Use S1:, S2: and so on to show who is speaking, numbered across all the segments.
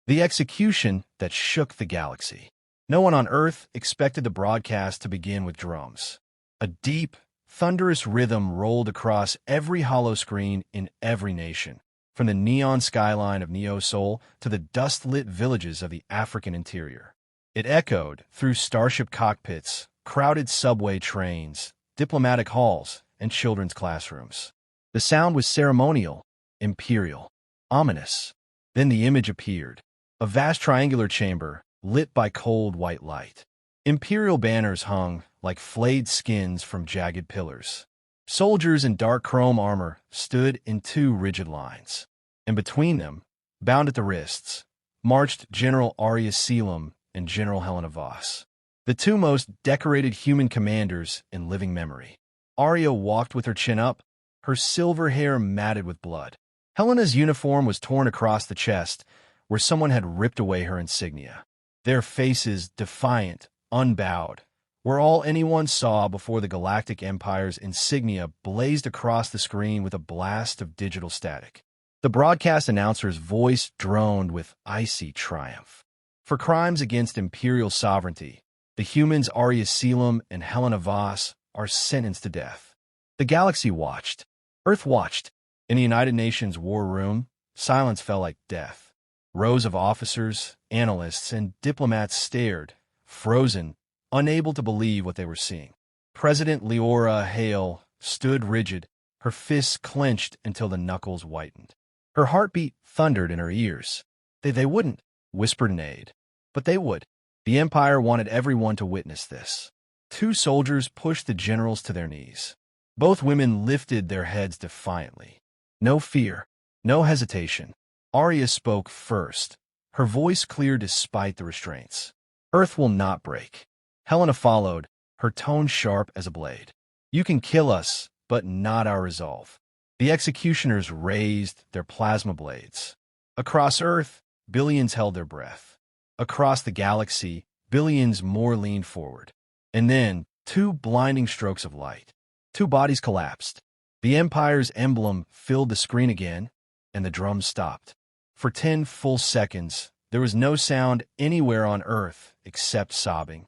S1: The execution that shook the galaxy. No one on Earth expected the broadcast to begin with drums. A deep, thunderous rhythm rolled across every hollow screen in every nation, from the neon skyline of Neo-Sol to the dust-lit villages of the African interior. It echoed through starship cockpits, crowded subway trains, diplomatic halls, and children's classrooms. The sound was ceremonial, imperial, ominous. Then the image appeared, a vast triangular chamber lit by cold white light. Imperial banners hung like flayed skins from jagged pillars. Soldiers in dark chrome armor stood in two rigid lines, and between them, bound at the wrists, marched General Arya Selim and General Helena Voss, the two most decorated human commanders in living memory. Arya walked with her chin up, her silver hair matted with blood. Helena's uniform was torn across the chest, where someone had ripped away her insignia. Their faces, defiant, unbowed, were all anyone saw before the Galactic Empire's insignia blazed across the screen with a blast of digital static. The broadcast announcer's voice droned with icy triumph. For crimes against Imperial sovereignty, the humans Arya Selim and Helena Voss are sentenced to death. The galaxy watched. Earth watched. In the United Nations war room, silence fell like death. Rows of officers, analysts, and diplomats stared, frozen, unable to believe what they were seeing. President Leora Hale stood rigid, her fists clenched until the knuckles whitened. Her heartbeat thundered in her ears. They wouldn't, whispered an aide. But they would. The Empire wanted everyone to witness this. Two soldiers pushed the generals to their knees. Both women lifted their heads defiantly. No fear, no hesitation. Arya spoke first, her voice clear despite the restraints. Earth will not break. Helena followed, her tone sharp as a blade. You can kill us, but not our resolve. The executioners raised their plasma blades. Across Earth, billions held their breath. Across the galaxy, billions more leaned forward. And then, two blinding strokes of light. Two bodies collapsed. The Empire's emblem filled the screen again, and the drums stopped. For 10 full seconds, there was no sound anywhere on Earth except sobbing.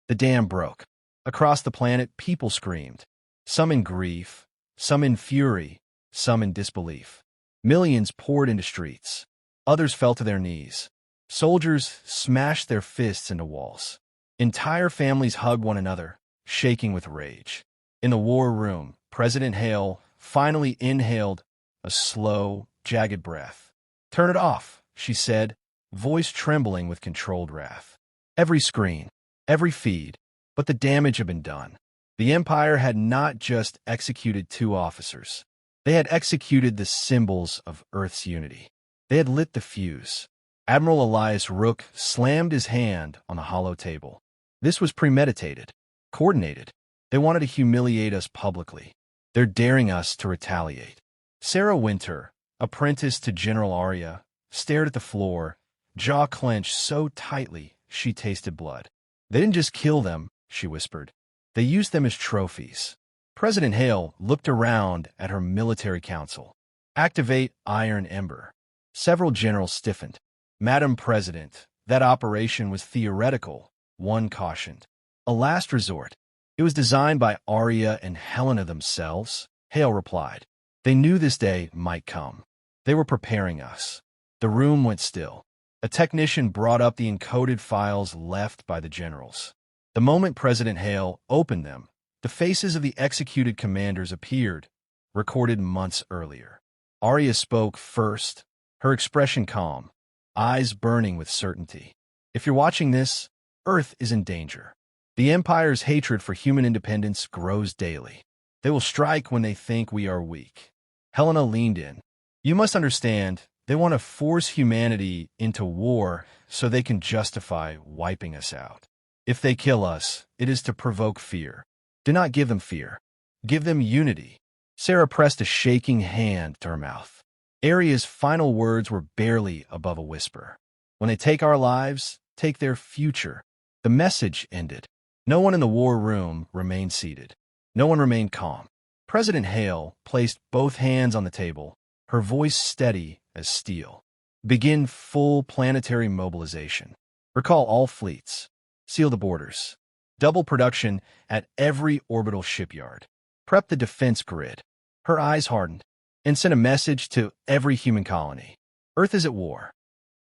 S1: The dam broke. Across the planet, people screamed. Some in grief, some in fury, some in disbelief. Millions poured into streets. Others fell to their knees. Soldiers smashed their fists into walls. Entire families hugged one another, shaking with rage. In the war room, President Hale finally inhaled a slow, jagged breath. "Turn it off," she said, voice trembling with controlled wrath. Every screen, every feed, but the damage had been done. The Empire had not just executed two officers. They had executed the symbols of Earth's unity. They had lit the fuse. Admiral Elias Rook slammed his hand on the hollow table. This was premeditated, coordinated. They wanted to humiliate us publicly. They're daring us to retaliate. Sarah Winter, apprentice to General Arya, stared at the floor, jaw clenched so tightly she tasted blood. They didn't just kill them, she whispered. They used them as trophies. President Hale looked around at her military council. Activate Iron Ember. Several generals stiffened. Madam President, that operation was theoretical, one cautioned. A last resort. It was designed by Arya and Helena themselves, Hale replied. They knew this day might come. They were preparing us. The room went still. A technician brought up the encoded files left by the generals. The moment President Hale opened them, the faces of the executed commanders appeared, recorded months earlier. Arya spoke first, her expression calm, eyes burning with certainty. If you're watching this, Earth is in danger. The Empire's hatred for human independence grows daily. They will strike when they think we are weak. Helena leaned in. You must understand, they want to force humanity into war so they can justify wiping us out. If they kill us, it is to provoke fear. Do not give them fear. Give them unity. Sarah pressed a shaking hand to her mouth. Arya's final words were barely above a whisper. When they take our lives, take their future. The message ended. No one in the war room remained seated. No one remained calm. President Hale placed both hands on the table, her voice steady as steel. Begin full planetary mobilization. Recall all fleets. Seal the borders. Double production at every orbital shipyard. Prep the defense grid. Her eyes hardened and sent a message to every human colony. Earth is at war.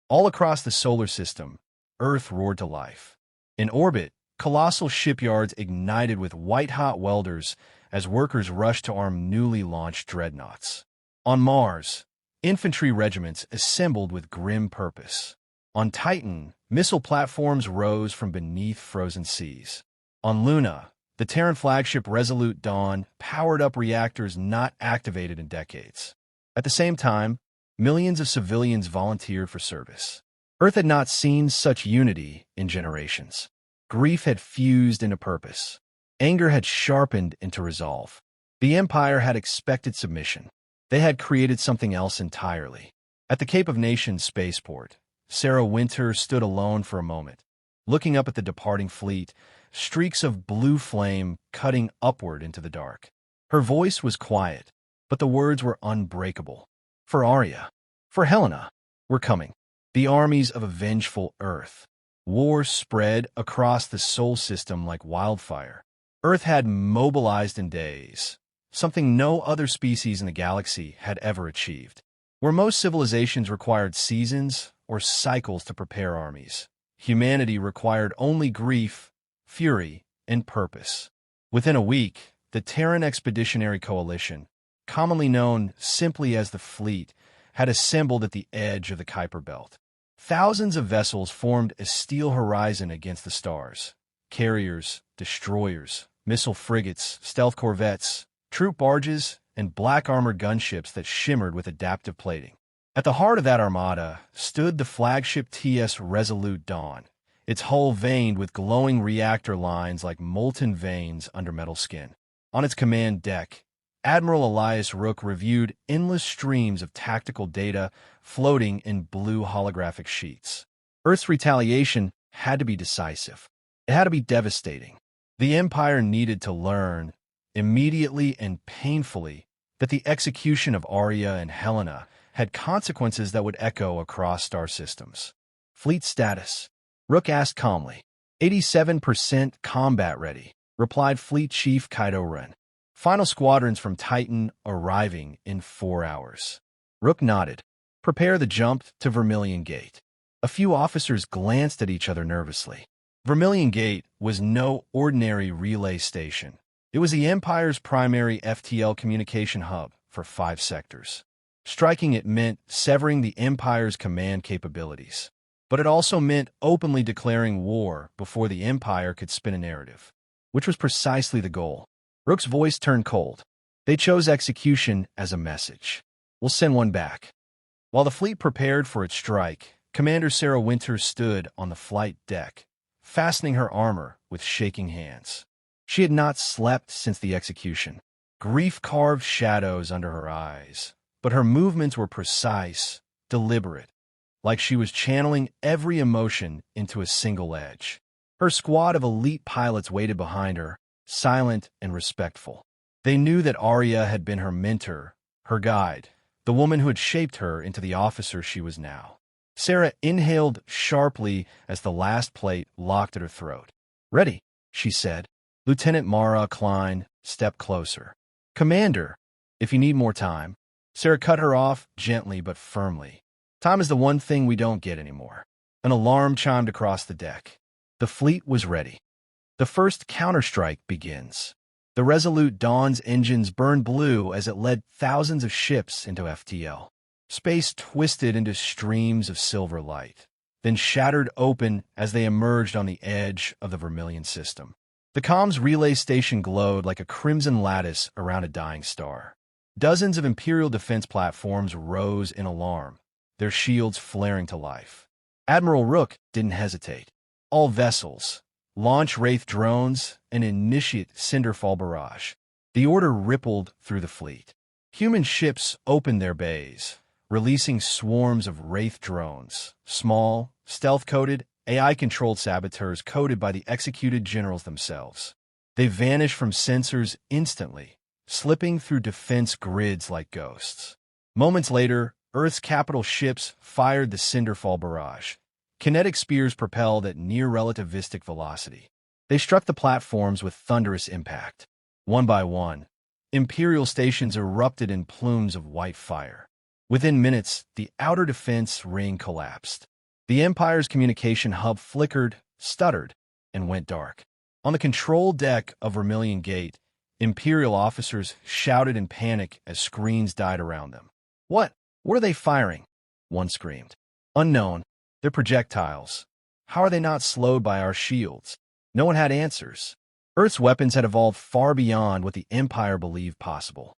S1: All across the solar system, Earth roared to life. In orbit, colossal shipyards ignited with white-hot welders as workers rushed to arm newly launched dreadnoughts. On Mars, infantry regiments assembled with grim purpose. On Titan, missile platforms rose from beneath frozen seas. On Luna, the Terran flagship Resolute Dawn powered up reactors not activated in decades. At the same time, millions of civilians volunteered for service. Earth had not seen such unity in generations. Grief had fused into purpose. Anger had sharpened into resolve. The Empire had expected submission. They had created something else entirely. At the Cape of Nations spaceport, Sarah Winter stood alone for a moment, looking up at the departing fleet, streaks of blue flame cutting upward into the dark. Her voice was quiet, but the words were unbreakable. For Arya, for Helena, we're coming. The armies of a vengeful Earth. War spread across the Sol system like wildfire. Earth had mobilized in days, something no other species in the galaxy had ever achieved. Where most civilizations required seasons or cycles to prepare armies, humanity required only grief, fury, and purpose. Within a week, the Terran Expeditionary Coalition, commonly known simply as the Fleet, had assembled at the edge of the Kuiper Belt. Thousands of vessels formed a steel horizon against the stars. Carriers, destroyers, missile frigates, stealth corvettes, troop barges, and black armored gunships that shimmered with adaptive plating. At the heart of that armada stood the flagship TS Resolute Dawn, its hull veined with glowing reactor lines like molten veins under metal skin. On its command deck, Admiral Elias Rook reviewed endless streams of tactical data floating in blue holographic sheets. Earth's retaliation had to be decisive. It had to be devastating. The Empire needed to learn, immediately and painfully, that the execution of Arya and Helena had consequences that would echo across star systems. Fleet status. Rook asked calmly. 87% combat ready, replied Fleet Chief Kaido Ren. Final squadrons from Titan arriving in 4 hours. Rook nodded. Prepare the jump to Vermilion Gate. A few officers glanced at each other nervously. Vermilion Gate was no ordinary relay station. It was the Empire's primary FTL communication hub for 5 sectors. Striking it meant severing the Empire's command capabilities. But it also meant openly declaring war before the Empire could spin a narrative, which was precisely the goal. Rook's voice turned cold. They chose execution as a message. We'll send one back. While the fleet prepared for its strike, Commander Sarah Winter stood on the flight deck, fastening her armor with shaking hands. She had not slept since the execution. Grief carved shadows under her eyes, but her movements were precise, deliberate, like she was channeling every emotion into a single edge. Her squad of elite pilots waited behind her, silent and respectful. They knew that Arya had been her mentor, her guide, the woman who had shaped her into the officer she was now. Sarah inhaled sharply as the last plate locked at her throat. Ready, she said. Lieutenant Mara Klein stepped closer. Commander, if you need more time. Sarah cut her off gently but firmly. Time is the one thing we don't get anymore. An alarm chimed across the deck. The fleet was ready. The first counterstrike begins. The Resolute Dawn's engines burned blue as it led thousands of ships into FTL. Space twisted into streams of silver light, then shattered open as they emerged on the edge of the Vermilion system. The comms relay station glowed like a crimson lattice around a dying star. Dozens of Imperial defense platforms rose in alarm, their shields flaring to life. Admiral Rook didn't hesitate. All vessels, launch Wraith drones, and initiate Cinderfall barrage. The order rippled through the fleet. Human ships opened their bays, releasing swarms of Wraith drones, small, stealth-coated, AI-controlled saboteurs coded by the executed generals themselves. They vanished from sensors instantly, slipping through defense grids like ghosts. Moments later, Earth's capital ships fired the Cinderfall barrage. Kinetic spears propelled at near relativistic velocity. They struck the platforms with thunderous impact. One by one, Imperial stations erupted in plumes of white fire. Within minutes, the outer defense ring collapsed. The Empire's communication hub flickered, stuttered, and went dark. On the control deck of Vermilion Gate, Imperial officers shouted in panic as screens died around them. What? What are they firing? One screamed. Unknown. They're projectiles. How are they not slowed by our shields? No one had answers. Earth's weapons had evolved far beyond what the Empire believed possible.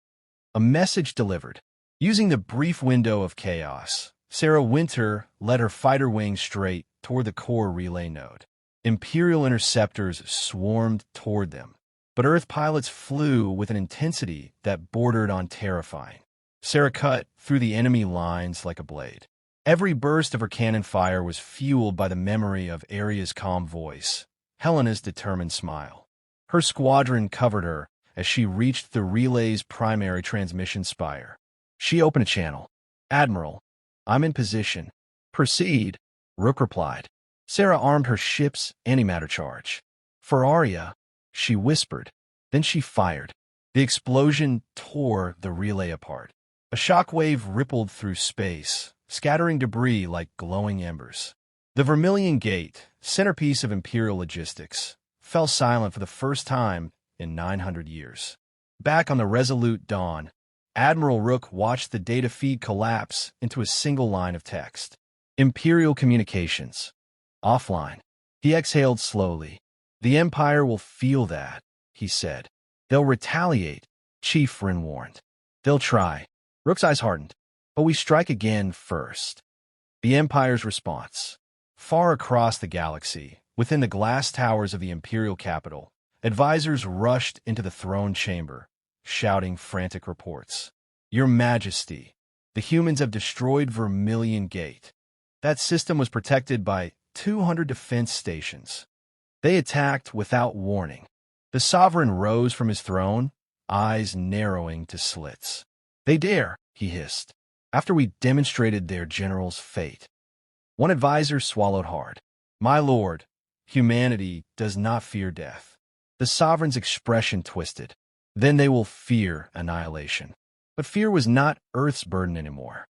S1: A message delivered. Using the brief window of chaos, Sarah Winter led her fighter wing straight toward the core relay node. Imperial interceptors swarmed toward them, but Earth pilots flew with an intensity that bordered on terrifying. Sarah cut through the enemy lines like a blade. Every burst of her cannon fire was fueled by the memory of Aria's calm voice, Helena's determined smile. Her squadron covered her as she reached the relay's primary transmission spire. She opened a channel. Admiral, I'm in position. Proceed, Rook replied. Sarah armed her ship's antimatter charge. For Aria, she whispered. Then she fired. The explosion tore the relay apart. A shockwave rippled through space, scattering debris like glowing embers. The Vermilion Gate, centerpiece of Imperial logistics, fell silent for the first time in 900 years. Back on the Resolute Dawn, Admiral Rook watched the data feed collapse into a single line of text. Imperial communications. Offline. He exhaled slowly. The Empire will feel that, he said. They'll retaliate, Chief Friend warned. They'll try. Rook's eyes hardened. But we strike again first. The Empire's response. Far across the galaxy, within the glass towers of the Imperial capital, advisors rushed into the throne chamber, shouting frantic reports. Your Majesty, the humans have destroyed Vermilion Gate. That system was protected by 200 defense stations. They attacked without warning. The sovereign rose from his throne, eyes narrowing to slits. They dare, he hissed, after we demonstrated their general's fate. One advisor swallowed hard. My lord, humanity does not fear death. The sovereign's expression twisted. Then they will fear annihilation. But fear was not Earth's burden anymore.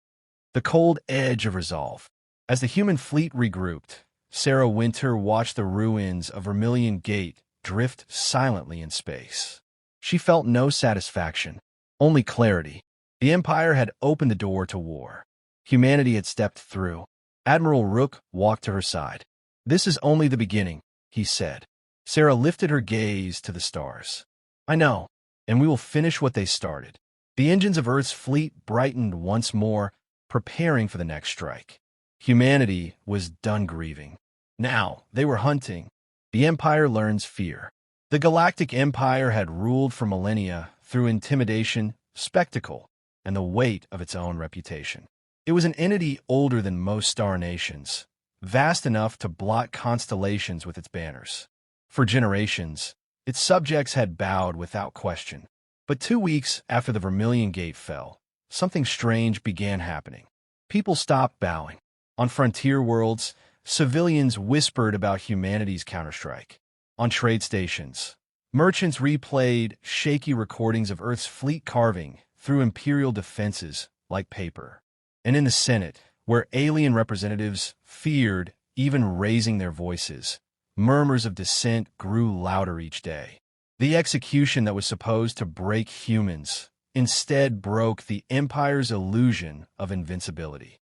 S1: The cold edge of resolve. As the human fleet regrouped, Sarah Winter watched the ruins of Vermilion Gate drift silently in space. She felt no satisfaction, only clarity. The Empire had opened the door to war. Humanity had stepped through. Admiral Rook walked to her side. This is only the beginning, he said. Sarah lifted her gaze to the stars. I know, and we will finish what they started. The engines of Earth's fleet brightened once more, preparing for the next strike. Humanity was done grieving. Now they were hunting. The Empire learns fear. The Galactic Empire had ruled for millennia through intimidation, spectacle, and the weight of its own reputation. It was an entity older than most star nations, vast enough to blot constellations with its banners. For generations, its subjects had bowed without question. But 2 weeks after the Vermilion Gate fell, something strange began happening. People stopped bowing. On frontier worlds, civilians whispered about humanity's counterstrike. On trade stations, merchants replayed shaky recordings of Earth's fleet carving through Imperial defenses like paper. And in the Senate, where alien representatives feared even raising their voices, murmurs of dissent grew louder each day. The execution that was supposed to break humans instead broke the Empire's illusion of invincibility.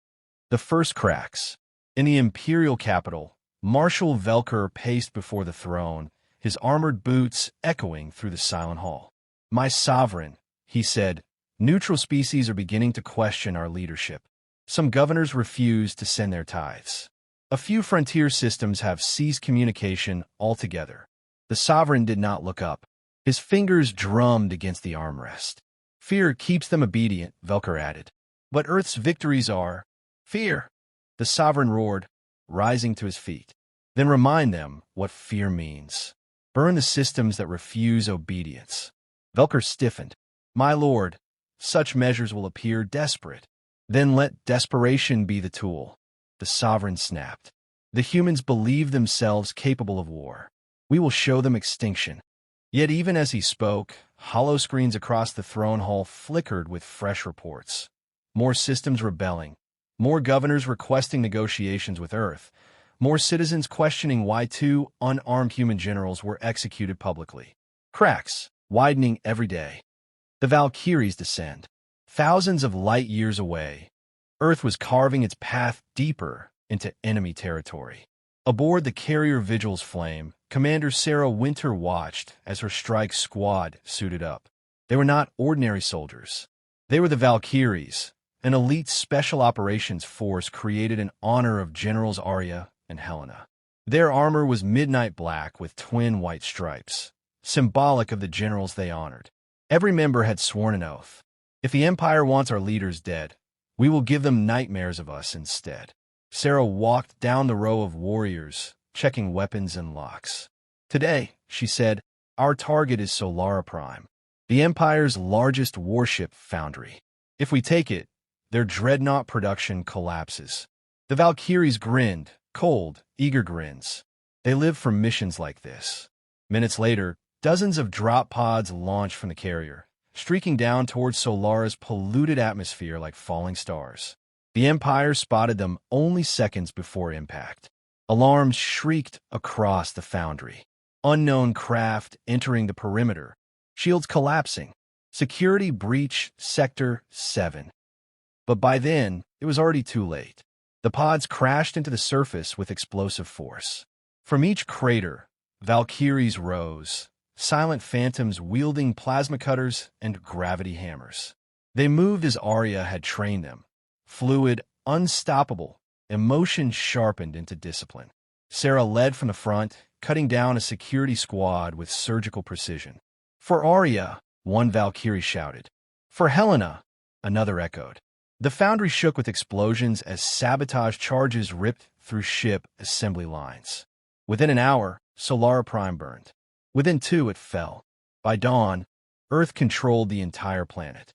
S1: The first cracks. In the Imperial capital, Marshal Velker paced before the throne, his armored boots echoing through the silent hall. My sovereign, he said, neutral species are beginning to question our leadership. Some governors refuse to send their tithes. A few frontier systems have ceased communication altogether. The sovereign did not look up. His fingers drummed against the armrest. Fear keeps them obedient, Velker added. But Earth's victories are fear. The sovereign roared, rising to his feet. Then remind them what fear means. Burn the systems that refuse obedience. Velker stiffened. My lord, such measures will appear desperate. Then let desperation be the tool. The sovereign snapped. The humans believe themselves capable of war. We will show them extinction. Yet even as he spoke, hollow screens across the throne hall flickered with fresh reports. More systems rebelling. More governors requesting negotiations with Earth. More citizens questioning why 2 unarmed human generals were executed publicly. Cracks, widening every day. The Valkyries descend. Thousands of light years away, Earth was carving its path deeper into enemy territory. Aboard the carrier Vigil's Flame, Commander Sarah Winter watched as her strike squad suited up. They were not ordinary soldiers. They were the Valkyries, an elite special operations force created in honor of Generals Arya and Helena. Their armor was midnight black with twin white stripes, symbolic of the generals they honored. Every member had sworn an oath. If the Empire wants our leaders dead, we will give them nightmares of us instead. Sarah walked down the row of warriors, checking weapons and locks. Today, she said, our target is Solara Prime, the Empire's largest warship foundry. If we take it, their dreadnought production collapses. The Valkyries grinned, cold, eager grins. They live for missions like this. Minutes later, dozens of drop pods launched from the carrier, streaking down towards Solara's polluted atmosphere like falling stars. The Empire spotted them only seconds before impact. Alarms shrieked across the foundry. Unknown craft entering the perimeter. Shields collapsing. Security breach Sector 7. But by then, it was already too late. The pods crashed into the surface with explosive force. From each crater, Valkyries rose, silent phantoms wielding plasma cutters and gravity hammers. They moved as Arya had trained them. Fluid, unstoppable, emotion sharpened into discipline. Sarah led from the front, cutting down a security squad with surgical precision. For Arya, one Valkyrie shouted. For Helena, another echoed. The foundry shook with explosions as sabotage charges ripped through ship assembly lines. Within an hour, Solara Prime burned. Within 2, it fell. By dawn, Earth controlled the entire planet.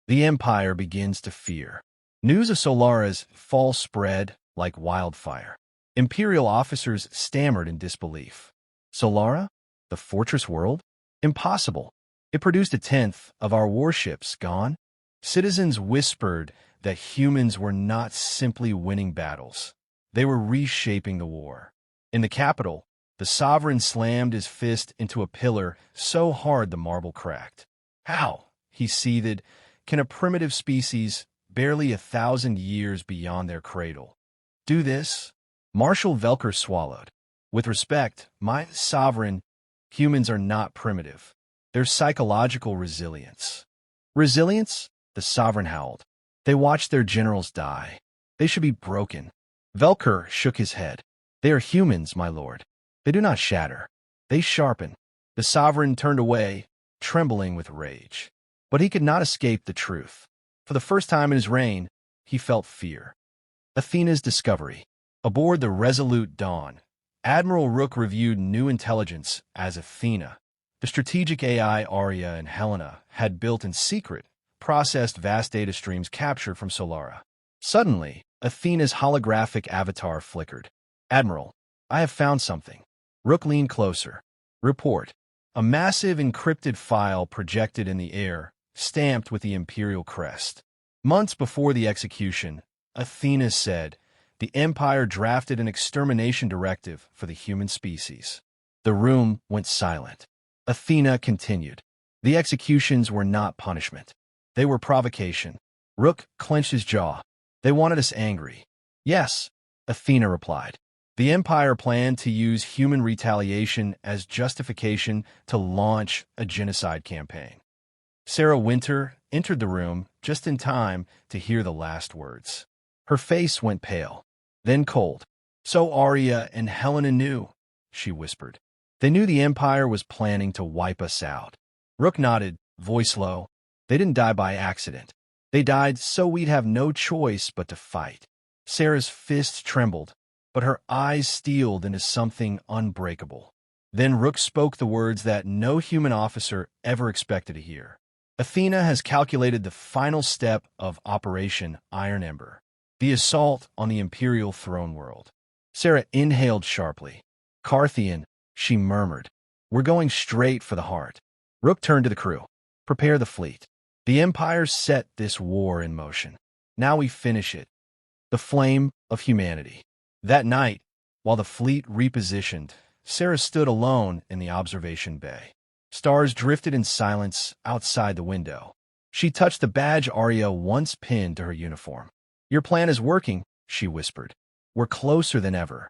S1: The Empire begins to fear. News of Solara's fall spread like wildfire. Imperial officers stammered in disbelief. Solara? The fortress world? Impossible. It produced 1/10 of our warships gone. Citizens whispered that humans were not simply winning battles. They were reshaping the war. In the capital, the sovereign slammed his fist into a pillar so hard the marble cracked. How, he seethed, can a primitive species, barely 1,000 years beyond their cradle, do this? Marshal Velker swallowed. With respect, my sovereign, humans are not primitive. They're psychological resilience. Resilience? The sovereign howled. They watched their generals die. They should be broken. Velker shook his head. They are humans, my lord. They do not shatter. They sharpen. The sovereign turned away, trembling with rage. But he could not escape the truth. For the first time in his reign, he felt fear. Athena's discovery. Aboard the Resolute Dawn, Admiral Rook reviewed new intelligence as Athena. The strategic AI Arya and Helena had built in secret, processed vast data streams captured from Solara. Suddenly, Athena's holographic avatar flickered. Admiral, I have found something. Rook leaned closer. Report. A massive encrypted file projected in the air, stamped with the Imperial crest. Months before the execution, Athena said, the Empire drafted an extermination directive for the human species. The room went silent. Athena continued. The executions were not punishment. They were provocation. Rook clenched his jaw. They wanted us angry. Yes, Athena replied. The Empire planned to use human retaliation as justification to launch a genocide campaign. Sarah Winter entered the room just in time to hear the last words. Her face went pale, then cold. So Arya and Helena knew, she whispered. They knew the Empire was planning to wipe us out. Rook nodded, voice low. They didn't die by accident. They died so we'd have no choice but to fight. Sarah's fists trembled, but her eyes steeled into something unbreakable. Then Rook spoke the words that no human officer ever expected to hear. Athena has calculated the final step of Operation Iron Ember, the assault on the Imperial throne world. Sarah inhaled sharply. Carthian, she murmured. We're going straight for the heart. Rook turned to the crew. Prepare the fleet. The Empire set this war in motion. Now we finish it. The flame of humanity. That night, while the fleet repositioned, Sarah stood alone in the observation bay. Stars drifted in silence outside the window. She touched the badge Arya once pinned to her uniform. Your plan is working, she whispered. We're closer than ever.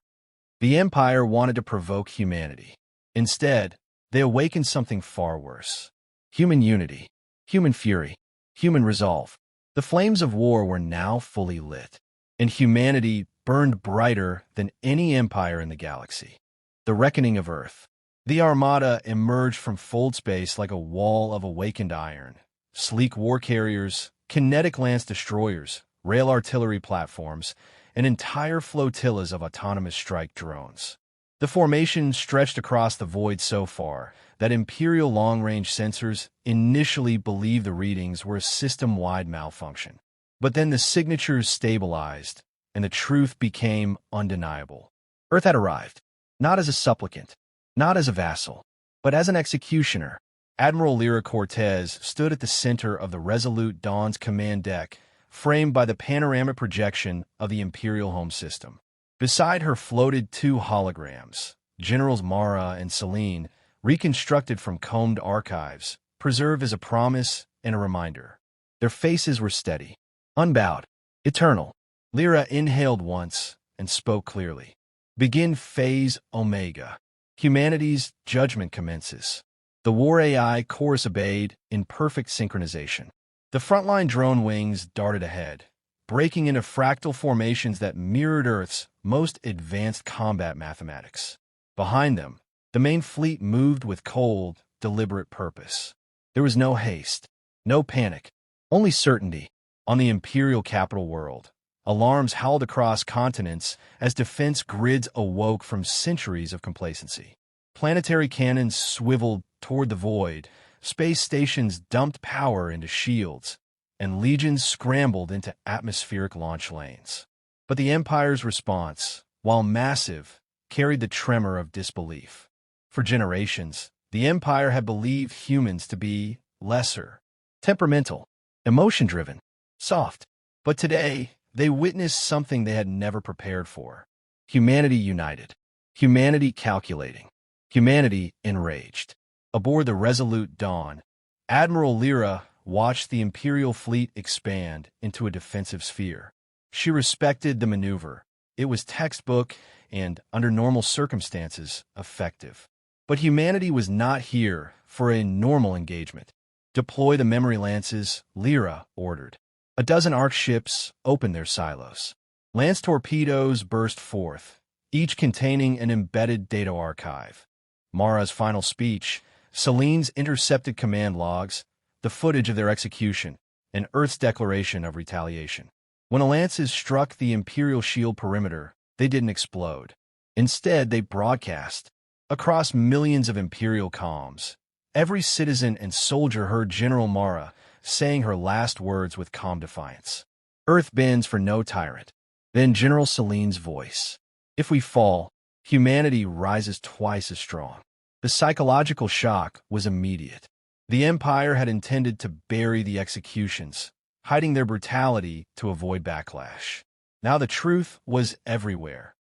S1: The Empire wanted to provoke humanity. Instead, they awakened something far worse. Human unity, human fury, human resolve. The flames of war were now fully lit, and humanity burned brighter than any empire in the galaxy. The reckoning of Earth. The Armada emerged from fold space like a wall of awakened iron. Sleek war carriers, kinetic lance destroyers, rail artillery platforms, and entire flotillas of autonomous strike drones. The formation stretched across the void so far that Imperial long-range sensors initially believed the readings were a system-wide malfunction. But then the signatures stabilized, and the truth became undeniable. Earth had arrived, not as a supplicant, not as a vassal, but as an executioner. Admiral Lyra Cortez stood at the center of the Resolute Dawn's command deck, framed by the panoramic projection of the Imperial home system. Beside her floated two holograms, Generals Mara and Selene, reconstructed from combed archives, preserved as a promise and a reminder. Their faces were steady, unbowed, eternal. Lyra inhaled once and spoke clearly. Begin Phase Omega. Humanity's judgment commences. The war AI chorus obeyed in perfect synchronization. The frontline drone wings darted ahead, breaking into fractal formations that mirrored Earth's most advanced combat mathematics. Behind them, the main fleet moved with cold, deliberate purpose. There was no haste, no panic, only certainty. On the Imperial capital world, alarms howled across continents as defense grids awoke from centuries of complacency. Planetary cannons swiveled toward the void, space stations dumped power into shields, and legions scrambled into atmospheric launch lanes. But the Empire's response, while massive, carried the tremor of disbelief. For generations, the Empire had believed humans to be lesser, temperamental, emotion-driven, soft. But today, they witnessed something they had never prepared for. Humanity united. Humanity calculating. Humanity enraged. Aboard the Resolute Dawn, Admiral Lyra watched the Imperial fleet expand into a defensive sphere. She respected the maneuver. It was textbook and, under normal circumstances, effective. But humanity was not here for a normal engagement. Deploy the memory lances, Lyra ordered. A dozen arc ships opened their silos. Lance torpedoes burst forth, each containing an embedded data archive. Mara's final speech, Selene's intercepted command logs, the footage of their execution, and Earth's declaration of retaliation. When the lances struck the Imperial shield perimeter, they didn't explode. Instead, they broadcast. Across millions of Imperial comms, every citizen and soldier heard General Mara saying her last words with calm defiance. Earth bends for no tyrant. Then General Selene's voice. If we fall, humanity rises twice as strong. The psychological shock was immediate. The Empire had intended to bury the executions, hiding their brutality to avoid backlash. Now the truth was everywhere.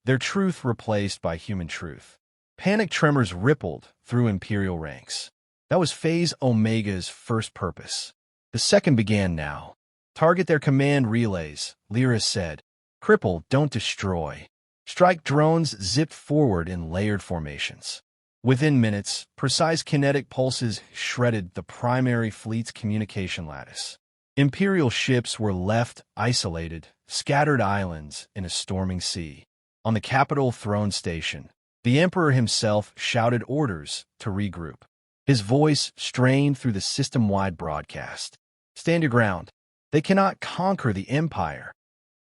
S1: Their truth replaced by human truth. Panic tremors rippled through Imperial ranks. That was Phase Omega's first purpose. The second began now. Target their command relays, Lyra said. Cripple, don't destroy. Strike drones zipped forward in layered formations. Within minutes, precise kinetic pulses shredded the primary fleet's communication lattice. Imperial ships were left isolated, scattered islands in a storming sea. On the capital throne station, the Emperor himself shouted orders to regroup. His voice strained through the system-wide broadcast. Stand your ground. They cannot conquer the Empire.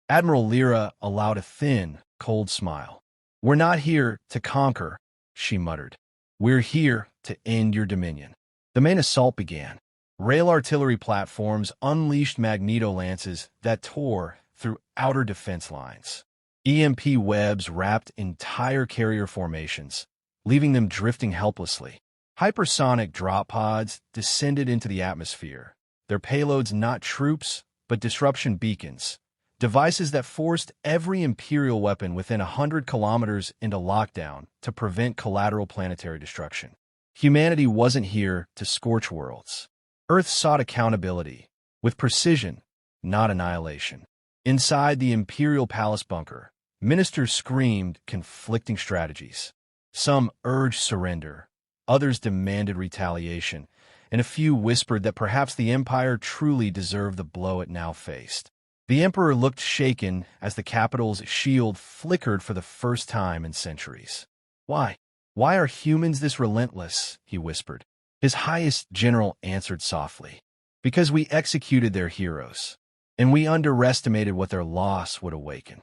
S1: Admiral Lyra allowed a thin, cold smile. We're not here to conquer, she muttered. We're here to end your dominion. The main assault began. Rail artillery platforms unleashed magneto-lances that tore through outer defense lines. EMP webs wrapped entire carrier formations, leaving them drifting helplessly. Hypersonic drop pods descended into the atmosphere, their payloads not troops, but disruption beacons, devices that forced every Imperial weapon within 100 kilometers into lockdown to prevent collateral planetary destruction. Humanity wasn't here to scorch worlds. Earth sought accountability, with precision, not annihilation. Inside the Imperial Palace bunker, ministers screamed conflicting strategies. Some urged surrender, others demanded retaliation, and a few whispered that perhaps the Empire truly deserved the blow it now faced. The Emperor looked shaken as the capital's shield flickered for the first time in centuries. "Why? Why are humans this relentless?" he whispered. His highest general answered softly. "Because we executed their heroes, and we underestimated what their loss would awaken."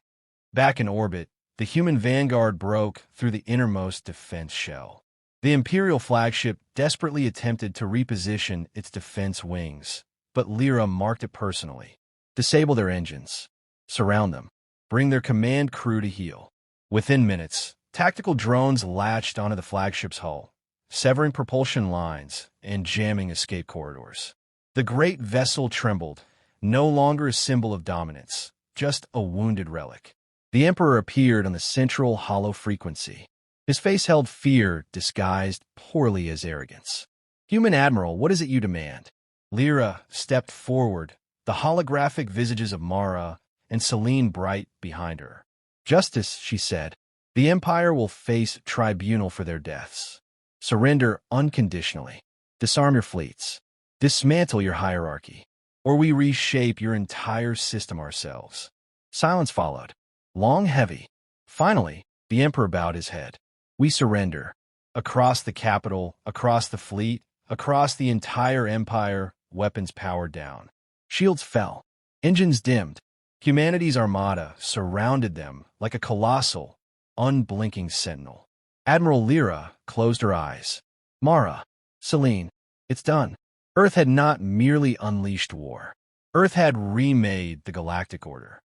S1: Back in orbit, the human vanguard broke through the innermost defense shell. The Imperial flagship desperately attempted to reposition its defense wings, but Lyra marked it personally. "Disable their engines. Surround them. Bring their command crew to heel." Within minutes, tactical drones latched onto the flagship's hull, severing propulsion lines and jamming escape corridors. The great vessel trembled, no longer a symbol of dominance, just a wounded relic. The Emperor appeared on the central hollow frequency. His face held fear disguised poorly as arrogance. "Human Admiral, what is it you demand?" Lyra stepped forward, the holographic visages of Mara and Selene bright behind her. "Justice," she said. "The Empire will face tribunal for their deaths. Surrender unconditionally. Disarm your fleets. Dismantle your hierarchy. Or we reshape your entire system ourselves." Silence followed. Long, heavy. Finally, the Emperor bowed his head. "We surrender." Across the capital, across the fleet, across the entire Empire, weapons powered down. Shields fell. Engines dimmed. Humanity's armada surrounded them like a colossal, unblinking sentinel. Admiral Lyra closed her eyes. "Mara, Selene, it's done." Earth had not merely unleashed war. Earth had remade the galactic order.